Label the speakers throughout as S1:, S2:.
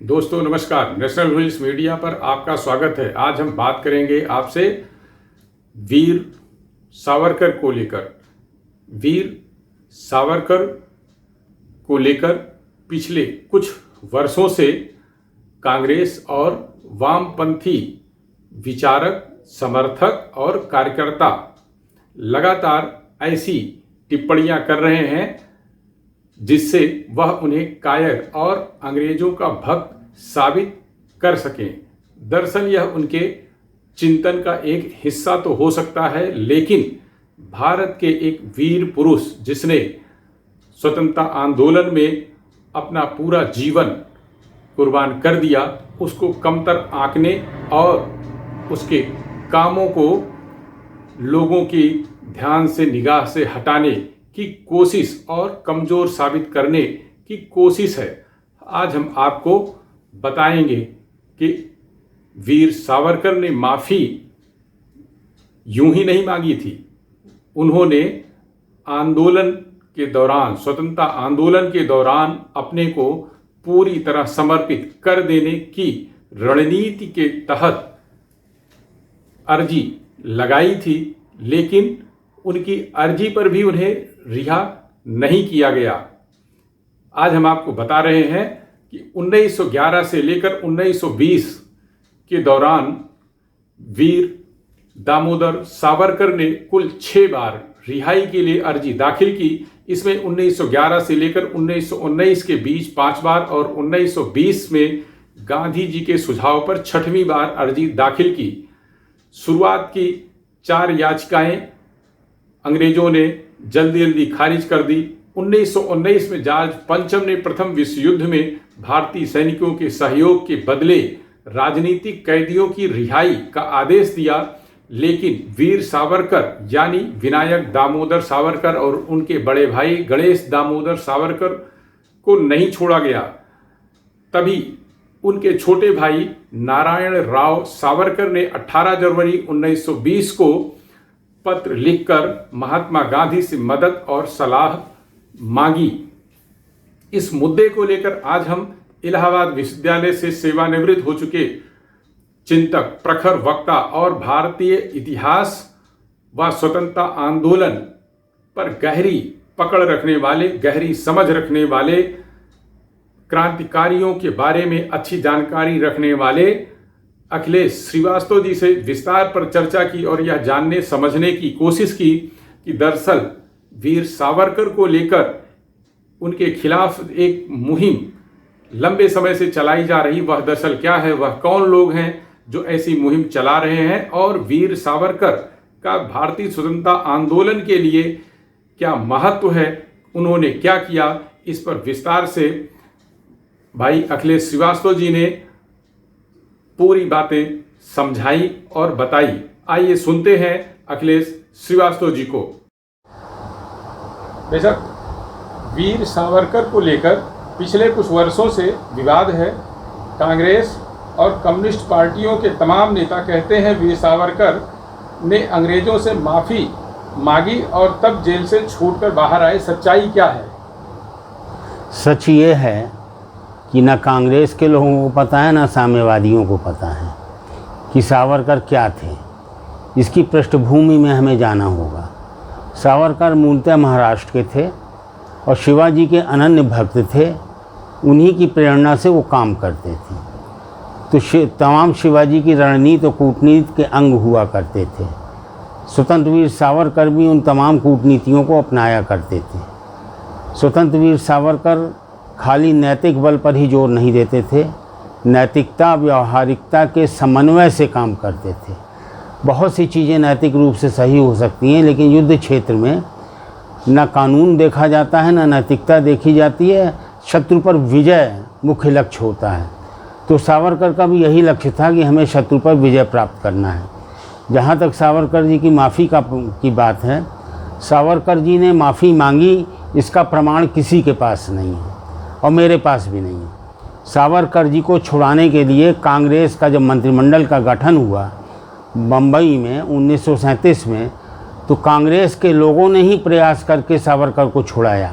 S1: दोस्तों नमस्कार, national rules media पर आपका स्वागत है। आज हम बात करेंगे आपसे वीर सावरकर को लेकर। वीर सावरकर को लेकर पिछले कुछ वर्षों से कांग्रेस और वामपंथी विचारक, समर्थक और कार्यकर्ता लगातार ऐसी टिप्पणियां कर रहे हैं जिससे वह उन्हें कायर और अंग्रेजों का भक्त साबित कर सकें। दरअसल यह उनके चिंतन का एक हिस्सा तो हो सकता है, लेकिन भारत के एक वीर पुरुष जिसने स्वतंत्रता आंदोलन में अपना पूरा जीवन कुर्बान कर दिया, उसको कमतर आंकने और उसके कामों को लोगों की ध्यान से, निगाह से हटाने की कोशिश और कमज़ोर साबित करने की कोशिश है। आज हम आपको बताएंगे कि वीर सावरकर ने माफ़ी यूं ही नहीं मांगी थी। उन्होंने आंदोलन के दौरान, स्वतंत्रता आंदोलन के दौरान अपने को पूरी तरह समर्पित कर देने की रणनीति के तहत अर्जी लगाई थी, लेकिन उनकी अर्जी पर भी उन्हें रिहा नहीं किया गया। आज हम आपको बता रहे हैं कि 1911 से लेकर 1920 के दौरान वीर दामोदर सावरकर ने कुल 6 बार रिहाई के लिए अर्जी दाखिल की। इसमें 1911 से लेकर 1919 के बीच 5 बार और 1920 में गांधी जी के सुझाव पर 6वीं बार अर्जी दाखिल की। शुरुआत की 4 याचिकाएं अंग्रेजों ने जल्दी खारिज कर दी। 1919 में जॉर्ज पंचम ने प्रथम विश्व युद्ध में भारतीय सैनिकों के सहयोग के बदले राजनीतिक कैदियों की रिहाई का आदेश दिया, लेकिन वीर सावरकर यानी विनायक दामोदर सावरकर और उनके बड़े भाई गणेश दामोदर सावरकर को नहीं छोड़ा गया। तभी उनके छोटे भाई नारायण राव सावरकर ने 18 जनवरी 1920 को पत्र लिखकर महात्मा गांधी से मदद और सलाह मांगी। इस मुद्दे को लेकर आज हम इलाहाबाद विश्वविद्यालय से सेवानिवृत्त हो चुके चिंतक, प्रखर वक्ता और भारतीय इतिहास व स्वतंत्रता आंदोलन पर गहरी पकड़ रखने वाले, गहरी समझ रखने वाले, क्रांतिकारियों के बारे में अच्छी जानकारी रखने वाले अखिलेश श्रीवास्तव जी से विस्तार पर चर्चा की और यह जानने समझने की कोशिश की कि दरअसल वीर सावरकर को लेकर उनके खिलाफ एक मुहिम लंबे समय से चलाई जा रही, वह दरअसल क्या है, वह कौन लोग हैं जो ऐसी मुहिम चला रहे हैं और वीर सावरकर का भारतीय स्वतंत्रता आंदोलन के लिए क्या महत्व है, उन्होंने क्या किया, इस पर विस्तार से भाई अखिलेश श्रीवास्तव जी ने पूरी बातें समझाई और बताई। आइए सुनते हैं अखिलेश श्रीवास्तव जी को। बेशक वीर सावरकर को लेकर पिछले कुछ वर्षों से विवाद है। कांग्रेस और कम्युनिस्ट पार्टियों के तमाम नेता कहते हैं वीर सावरकर ने अंग्रेजों से माफ़ी मांगी और तब जेल से छूटकर बाहर आए। सच्चाई क्या है?
S2: सच ये है कि ना कांग्रेस के लोगों को पता है, ना साम्यवादियों को पता है कि सावरकर क्या थे। इसकी पृष्ठभूमि में हमें जाना होगा। सावरकर मूलतः महाराष्ट्र के थे और शिवाजी के अनन्य भक्त थे। उन्हीं की प्रेरणा से वो काम करते थे। तो तमाम शिवाजी की रणनीति और कूटनीति के अंग हुआ करते थे। स्वतंत्र वीर सावरकर भी उन तमाम कूटनीतियों को अपनाया करते थे। स्वतंत्र वीर सावरकर खाली नैतिक बल पर ही जोर नहीं देते थे, नैतिकता, व्यावहारिकता के समन्वय से काम करते थे। बहुत सी चीज़ें नैतिक रूप से सही हो सकती हैं, लेकिन युद्ध क्षेत्र में न कानून देखा जाता है, न नैतिकता देखी जाती है। शत्रु पर विजय मुख्य लक्ष्य होता है। तो सावरकर का भी यही लक्ष्य था कि हमें शत्रु पर विजय प्राप्त करना है। जहाँ तक सावरकर जी की माफ़ी की बात है, सावरकर जी ने माफ़ी मांगी, इसका प्रमाण किसी के पास नहीं है और मेरे पास भी नहीं है। सावरकर जी को छुड़ाने के लिए कांग्रेस का जब मंत्रिमंडल का गठन हुआ बम्बई में 1937 में, तो कांग्रेस के लोगों ने ही प्रयास करके सावरकर को छुड़ाया।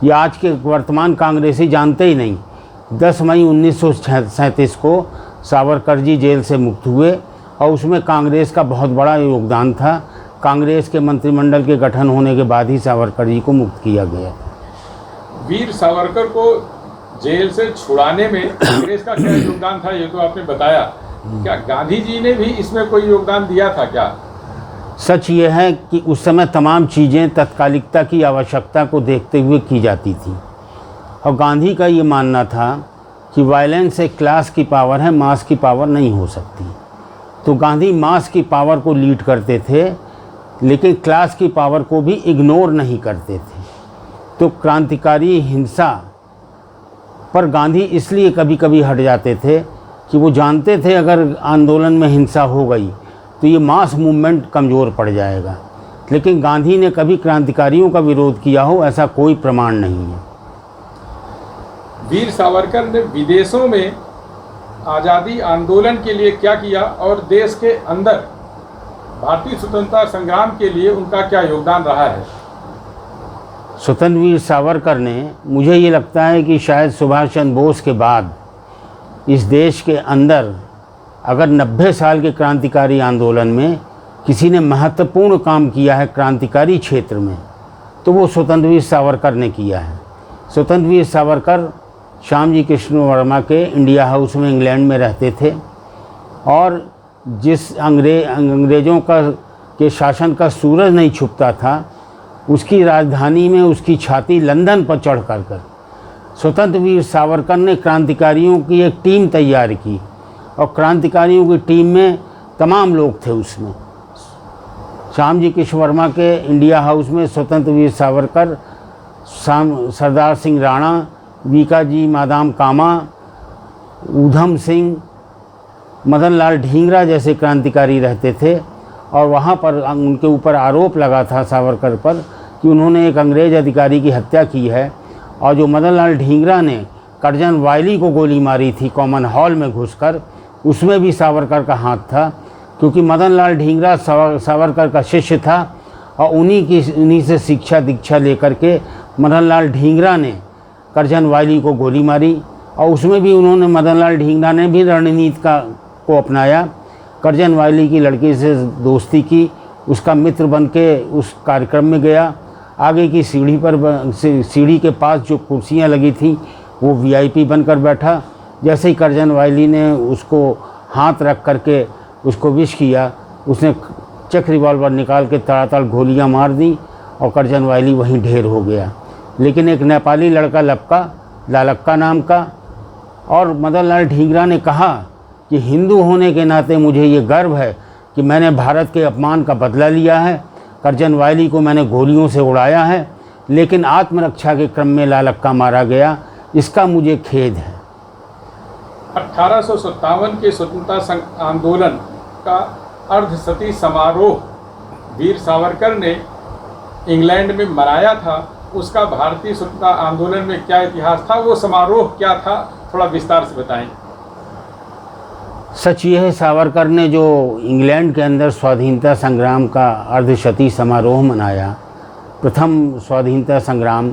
S2: ये आज के वर्तमान कांग्रेसी जानते ही नहीं 10 मई 1937 को सावरकर जी जेल से मुक्त हुए और उसमें कांग्रेस का बहुत बड़ा योगदान था। कांग्रेस के मंत्रिमंडल के गठन होने के बाद ही सावरकर जी को मुक्त किया गया।
S1: वीर सावरकर को जेल से छुड़ाने में कांग्रेस का क्या योगदान था, ये तो आपने बताया। क्या गांधी जी ने भी इसमें कोई योगदान दिया था क्या?
S2: सच ये है कि उस समय तमाम चीज़ें तत्कालिकता की आवश्यकता को देखते हुए की जाती थी और गांधी का ये मानना था कि वायलेंस एक क्लास की पावर है, मास की पावर नहीं हो सकती। तो गांधी मास की पावर को लीड करते थे लेकिन क्लास की पावर को भी इग्नोर नहीं करते थे। तो क्रांतिकारी हिंसा पर गांधी इसलिए कभी कभी हट जाते थे कि वो जानते थे अगर आंदोलन में हिंसा हो गई तो ये मास मूवमेंट कमज़ोर पड़ जाएगा। लेकिन गांधी ने कभी क्रांतिकारियों का विरोध किया हो ऐसा कोई प्रमाण नहीं है।
S1: वीर सावरकर ने विदेशों में आज़ादी आंदोलन के लिए क्या किया और देश के अंदर भारतीय स्वतंत्रता संग्राम के लिए उनका क्या योगदान रहा है?
S2: स्वतंत्र वीर सावरकर ने, मुझे ये लगता है कि शायद सुभाष चंद्र बोस के बाद इस देश के अंदर अगर 90 साल के क्रांतिकारी आंदोलन में किसी ने महत्वपूर्ण काम किया है क्रांतिकारी क्षेत्र में तो वो स्वतंत्र वीर सावरकर ने किया है। स्वतंत्र वीर सावरकर श्यामजी कृष्ण वर्मा के इंडिया हाउस में इंग्लैंड में रहते थे और जिस अंग्रेज़ों के शासन का सूरज नहीं छुपता था उसकी राजधानी में उसकी छाती लंदन पर चढ़ कर स्वतंत्र वीर सावरकर ने क्रांतिकारियों की एक टीम तैयार की और क्रांतिकारियों की टीम में तमाम लोग थे। उसमें श्यामजी कृष्ण वर्मा के इंडिया हाउस में स्वतंत्र वीर सावरकर, सरदार सिंह राणा, बीकाजी मादाम कामा, ऊधम सिंह, मदन लाल ढींगरा जैसे क्रांतिकारी रहते थे और वहाँ पर उनके ऊपर आरोप लगा था सावरकर पर कि उन्होंने एक अंग्रेज़ अधिकारी की हत्या की है। और जो मदन लाल ढींगरा ने कर्जन वायली को गोली मारी थी कॉमन हॉल में घुसकर, उसमें भी सावरकर का हाथ था क्योंकि मदन लाल ढींगरा सावरकर का शिष्य था और उन्हीं से शिक्षा दीक्षा लेकर के मदन लाल ढींगरा ने कर्जन वायली को गोली मारी और उसमें भी उन्होंने, मदन लाल ढींगरा ने भी रणनीति को अपनाया। कर्जन वायली की लड़की से दोस्ती की, उसका मित्र बन के उस कार्यक्रम में गया। आगे की सीढ़ी के पास जो कुर्सियां लगी थी वो वीआईपी बनकर बैठा। जैसे ही कर्जन वायली ने उसको हाथ रख करके उसको विश किया, उसने चेक रिवॉल्वर निकाल के तड़ातड़ गोलियां मार दी और कर्जन वायली वहीं ढेर हो गया। लेकिन एक नेपाली लड़का लालक्का नाम का, और मदन लाल ढींगरा ने कहा कि हिंदू होने के नाते मुझे ये गर्व है कि मैंने भारत के अपमान का बदला लिया है, कर्जन वायली को मैंने गोलियों से उड़ाया है, लेकिन आत्मरक्षा के क्रम में लालक्का मारा गया, इसका मुझे खेद है।
S1: 1857 के स्वतंत्रता आंदोलन का अर्धशती समारोह वीर सावरकर ने इंग्लैंड में मनाया था। उसका भारतीय स्वतंत्रता आंदोलन में क्या इतिहास था, वो समारोह क्या था, थोड़ा विस्तार से बताएं।
S2: सच ये है, सावरकर ने जो इंग्लैंड के अंदर स्वाधीनता संग्राम का अर्धशती समारोह मनाया, प्रथम स्वाधीनता संग्राम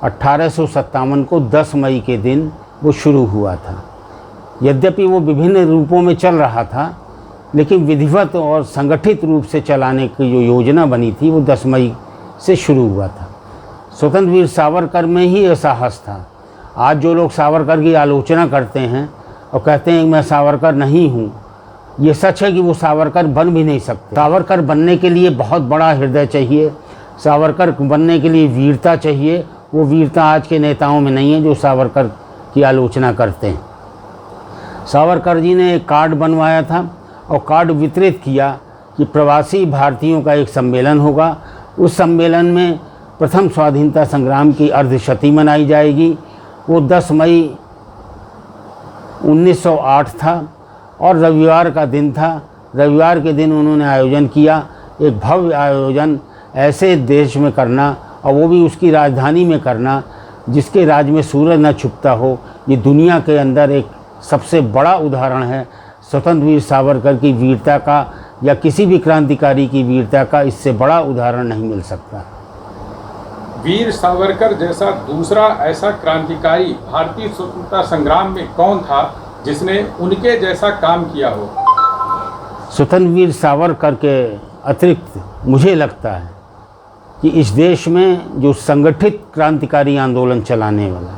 S2: 1857 को 10 मई के दिन वो शुरू हुआ था। यद्यपि वो विभिन्न रूपों में चल रहा था लेकिन विधिवत और संगठित रूप से चलाने की जो योजना बनी थी वो 10 मई से शुरू हुआ था। स्वतंत्र वीर सावरकर में ही यह साहस था। आज जो लोग सावरकर की आलोचना करते हैं और कहते हैं मैं सावरकर नहीं हूँ, ये सच है कि वो सावरकर बन भी नहीं सकते। सावरकर बनने के लिए बहुत बड़ा हृदय चाहिए, सावरकर बनने के लिए वीरता चाहिए। वो वीरता आज के नेताओं में नहीं है जो सावरकर की आलोचना करते हैं। सावरकर जी ने एक कार्ड बनवाया था और कार्ड वितरित किया कि प्रवासी भारतीयों का एक सम्मेलन होगा। उस सम्मेलन में प्रथम स्वाधीनता संग्राम की अर्धशती मनाई जाएगी। वो 10 मई 1908 था और रविवार का दिन था। रविवार के दिन उन्होंने आयोजन किया, एक भव्य आयोजन ऐसे देश में करना और वो भी उसकी राजधानी में करना जिसके राज में सूरज न छुपता हो। ये दुनिया के अंदर एक सबसे बड़ा उदाहरण है स्वतंत्र वीर सावरकर की वीरता का, या किसी भी क्रांतिकारी की वीरता का। इससे बड़ा उदाहरण नहीं मिल सकता।
S1: वीर सावरकर जैसा दूसरा ऐसा क्रांतिकारी भारतीय स्वतंत्रता संग्राम में कौन था जिसने उनके जैसा काम किया हो?
S2: स्वतंत्र वीर सावरकर के अतिरिक्त मुझे लगता है कि इस देश में जो संगठित क्रांतिकारी आंदोलन चलाने वाला,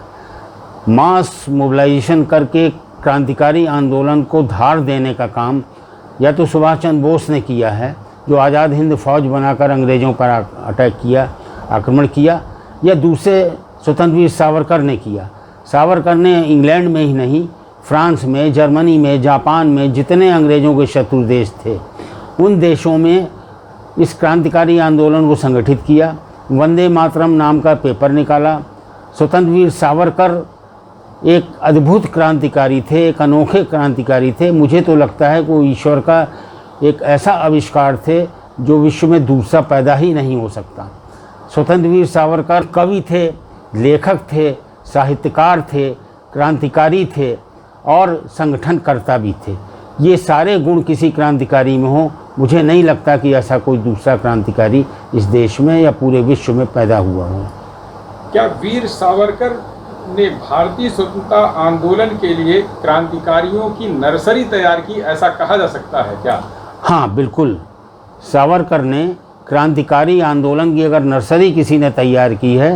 S2: मास मोबिलाइजेशन करके क्रांतिकारी आंदोलन को धार देने का काम या तो सुभाष चंद्र बोस ने किया है, जो आज़ाद हिंद फौज बनाकर अंग्रेज़ों पर अटैक किया, आक्रमण किया, या दूसरे स्वतंत्र वीर सावरकर ने किया। सावरकर ने इंग्लैंड में ही नहीं, फ्रांस में, जर्मनी में, जापान में जितने अंग्रेज़ों के शत्रु देश थे उन देशों में इस क्रांतिकारी आंदोलन को संगठित किया। वंदे मातरम नाम का पेपर निकाला। स्वतंत्र वीर सावरकर एक अद्भुत क्रांतिकारी थे, एक अनोखे क्रांतिकारी थे। मुझे तो लगता है कि वो ईश्वर का एक ऐसा आविष्कार थे जो विश्व में दूसरा पैदा ही नहीं हो सकता। स्वतंत्र वीर सावरकर कवि थे, लेखक थे, साहित्यकार थे, क्रांतिकारी थे और संगठनकर्ता भी थे। ये सारे गुण किसी क्रांतिकारी में हो, मुझे नहीं लगता कि ऐसा कोई दूसरा क्रांतिकारी इस देश में या पूरे विश्व में पैदा हुआ हो।
S1: क्या वीर सावरकर ने भारतीय स्वतंत्रता आंदोलन के लिए क्रांतिकारियों की नर्सरी तैयार की, ऐसा कहा जा सकता है क्या?
S2: हाँ, बिल्कुल। सावरकर ने क्रांतिकारी आंदोलन की अगर नर्सरी किसी ने तैयार की है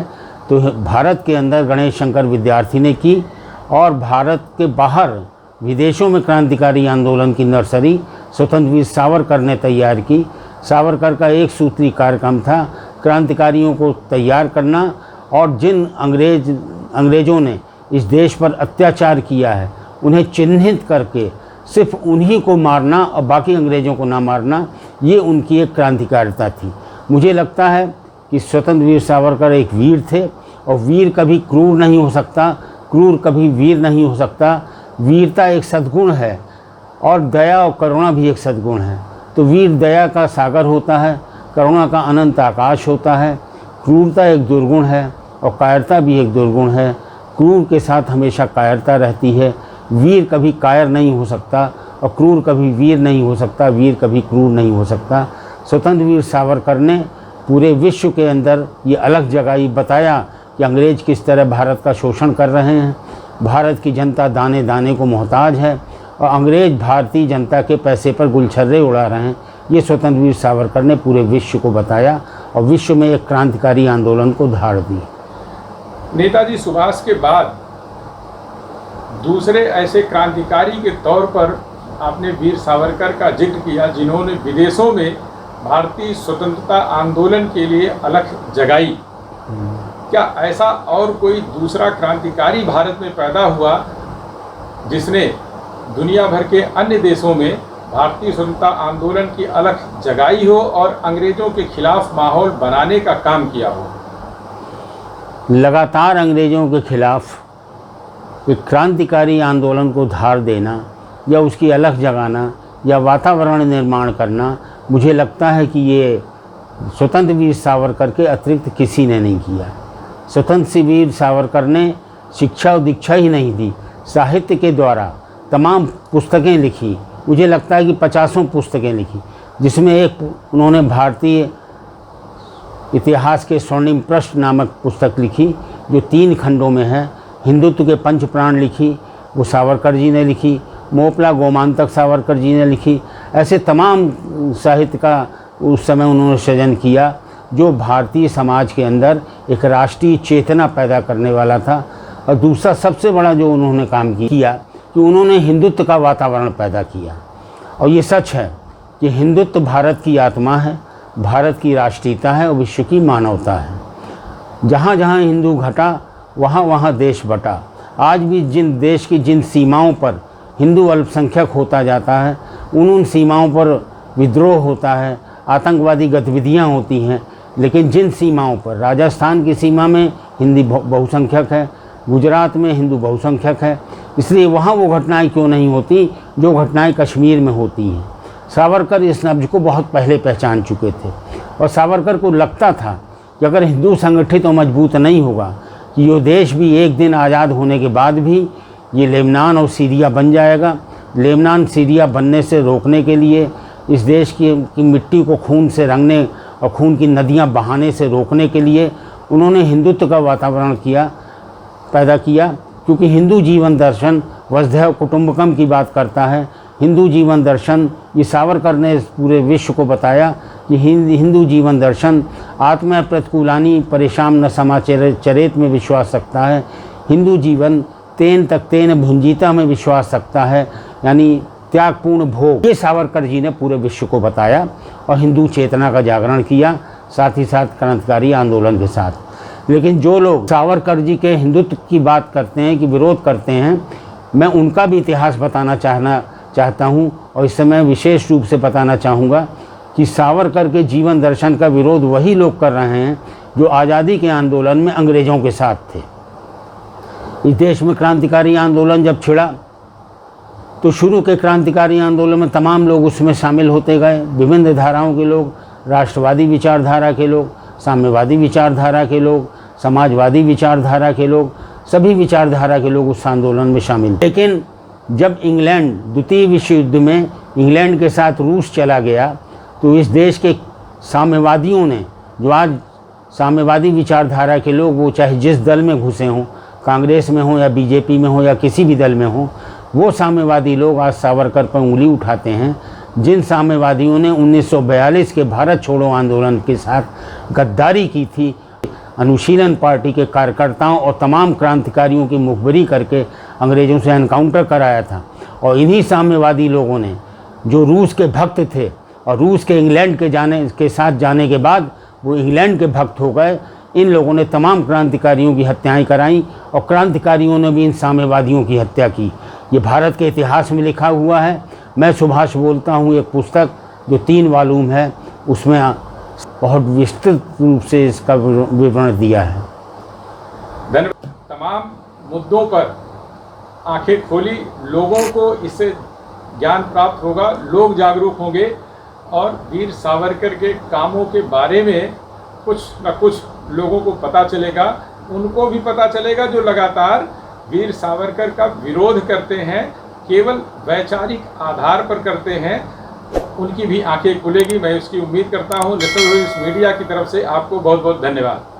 S2: तो भारत के अंदर गणेश शंकर विद्यार्थी ने की, और भारत के बाहर विदेशों में क्रांतिकारी आंदोलन की नर्सरी स्वतंत्र वीर सावरकर ने तैयार की। सावरकर का एक सूत्री कार्यक्रम था क्रांतिकारियों को तैयार करना, और जिन अंग्रेज़ों ने इस देश पर अत्याचार किया है उन्हें चिन्हित करके सिर्फ उन्हीं को मारना और बाकी अंग्रेज़ों को ना मारना, ये उनकी एक क्रांतिकारिता थी। मुझे लगता है कि स्वतंत्र वीर सावरकर एक वीर थे, और वीर कभी क्रूर नहीं हो सकता, क्रूर कभी वीर नहीं हो सकता। वीरता एक सद्गुण है और दया और करुणा भी एक सद्गुण है। तो वीर दया का सागर होता है, करुणा का अनंत आकाश होता है। क्रूरता एक दुर्गुण है और कायरता भी एक दुर्गुण है। क्रूर के साथ हमेशा कायरता रहती है। वीर कभी कायर नहीं हो सकता और क्रूर कभी वीर नहीं हो सकता, वीर कभी क्रूर नहीं हो सकता। स्वतंत्र वीर सावरकर ने पूरे विश्व के अंदर ये अलग जगह बताया कि अंग्रेज़ किस तरह भारत का शोषण कर रहे हैं, भारत की जनता दाने दाने को मोहताज है और अंग्रेज़ भारतीय जनता के पैसे पर गुलछर्रे उड़ा रहे हैं। ये स्वतंत्र वीर सावरकर ने पूरे विश्व को बताया और विश्व में एक क्रांतिकारी आंदोलन को धार दी।
S1: नेताजी सुभाष के बाद दूसरे ऐसे क्रांतिकारी के तौर पर आपने वीर सावरकर का जिक्र किया जिन्होंने विदेशों में भारतीय स्वतंत्रता आंदोलन के लिए अलख जगाई। क्या ऐसा और कोई दूसरा क्रांतिकारी भारत में पैदा हुआ जिसने दुनिया भर के अन्य देशों में भारतीय स्वतंत्रता आंदोलन की अलख जगाई हो और अंग्रेज़ों के खिलाफ माहौल बनाने का काम किया हो?
S2: लगातार अंग्रेज़ों के खिलाफ एक क्रांतिकारी आंदोलन को धार देना या उसकी अलख जगाना या वातावरण निर्माण करना, मुझे लगता है कि ये स्वतंत्र वीर सावरकर के अतिरिक्त किसी ने नहीं किया। स्वतंत्र वीर सावरकर ने शिक्षा और दीक्षा ही नहीं दी, साहित्य के द्वारा तमाम पुस्तकें लिखी। मुझे लगता है कि 50 पुस्तकें लिखी, जिसमें एक उन्होंने भारतीय इतिहास के स्वर्णिम पृष्ठ नामक पुस्तक लिखी जो 3 खंडों में है। हिंदुत्व के पंच प्राण लिखी, वो सावरकर जी ने लिखी। मोपला गोमांतक सावरकर जी ने लिखी। ऐसे तमाम साहित्य का उस समय उन्होंने सृजन किया जो भारतीय समाज के अंदर एक राष्ट्रीय चेतना पैदा करने वाला था। और दूसरा सबसे बड़ा जो उन्होंने काम किया कि उन्होंने हिंदुत्व का वातावरण पैदा किया। और ये सच है कि हिंदुत्व भारत की आत्मा है, भारत की राष्ट्रीयता है और विश्व की मानवता है। जहाँ जहाँ हिंदू घटा वहाँ वहाँ देश बटा। आज भी जिन देश की जिन सीमाओं पर हिंदू अल्पसंख्यक होता जाता है उन सीमाओं पर विद्रोह होता है, आतंकवादी गतिविधियाँ होती हैं, लेकिन जिन सीमाओं पर राजस्थान की सीमा में हिंदी बहुसंख्यक है, गुजरात में हिंदू बहुसंख्यक है, इसलिए वहाँ वो घटनाएं क्यों नहीं होती जो घटनाएं कश्मीर में होती हैं। सावरकर इस नब्ज को बहुत पहले पहचान चुके थे और सावरकर को लगता था कि अगर हिंदू संगठित और मजबूत नहीं होगा कि ये देश भी एक दिन आज़ाद होने के बाद भी ये लेबनान और सीरिया बन जाएगा। लेबनान सीरिया बनने से रोकने के लिए, इस देश की मिट्टी को खून से रंगने और खून की नदियां बहाने से रोकने के लिए उन्होंने हिंदुत्व का वातावरण पैदा किया, क्योंकि हिंदू जीवन दर्शन वसुधैव कुटुंबकम की बात करता है। हिंदू जीवन दर्शन, ये सावरकर ने पूरे विश्व को बताया कि हिंदू जीवन दर्शन आत्मा प्रतिकूलानी परेशान न समाचरेत में विश्वास रखता है। हिंदू जीवन तेन तक तेन भुंजीता में विश्वास रखता है, यानी त्यागपूर्ण भोग। ये सावरकर जी ने पूरे विश्व को बताया और हिंदू चेतना का जागरण किया, साथ ही साथ क्रांतिकारी आंदोलन के साथ। लेकिन जो लोग सावरकर जी के हिंदुत्व की बात करते हैं, कि विरोध करते हैं, मैं उनका भी इतिहास बताना चाहता हूं और इस समय विशेष रूप से बताना चाहूँगा कि सावरकर के जीवन दर्शन का विरोध वही लोग कर रहे हैं जो आज़ादी के आंदोलन में अंग्रेज़ों के साथ थे। इस देश में क्रांतिकारी आंदोलन जब छिड़ा तो शुरू के क्रांतिकारी आंदोलन में तमाम लोग उसमें शामिल होते गए, विभिन्न धाराओं के लोग, राष्ट्रवादी विचारधारा के लोग, साम्यवादी विचारधारा के लोग, समाजवादी विचारधारा के लोग, सभी विचारधारा के लोग उस आंदोलन में शामिल। लेकिन जब इंग्लैंड द्वितीय विश्व युद्ध में इंग्लैंड के साथ रूस चला गया तो इस देश के साम्यवादियों ने, जो आज साम्यवादी विचारधारा के लोग, वो चाहे जिस दल में घुसे हों, कांग्रेस में हो या बीजेपी में हो या किसी भी दल में हो, वो साम्यवादी लोग आज सावरकर पर उंगली उठाते हैं, जिन साम्यवादियों ने 1942 के भारत छोड़ो आंदोलन के साथ गद्दारी की थी, अनुशीलन पार्टी के कार्यकर्ताओं और तमाम क्रांतिकारियों की मुखबरी करके अंग्रेज़ों से एनकाउंटर कराया था। और इन्हीं साम्यवादी लोगों ने, जो रूस के भक्त थे और रूस के इंग्लैंड के साथ जाने के बाद वो इंग्लैंड के भक्त हो गए, इन लोगों ने तमाम क्रांतिकारियों की हत्याएं कराईं और क्रांतिकारियों ने भी इन साम्यवादियों की हत्या की। ये भारत के इतिहास में लिखा हुआ है। मैं सुभाष बोलता हूँ, एक पुस्तक जो 3 वॉल्यूम है, उसमें बहुत विस्तृत रूप से इसका विवरण दिया है।
S1: धन्यवाद। तमाम मुद्दों पर आंखें खोली, लोगों को इससे ज्ञान प्राप्त होगा, लोग जागरूक होंगे और वीर सावरकर के कामों के बारे में कुछ न कुछ लोगों को पता चलेगा। उनको भी पता चलेगा जो लगातार वीर सावरकर का विरोध करते हैं, केवल वैचारिक आधार पर करते हैं, उनकी भी आंखें खुलेगी। मैं उसकी उम्मीद करता हूं। नेशनल वॉइस मीडिया की तरफ से आपको बहुत बहुत धन्यवाद।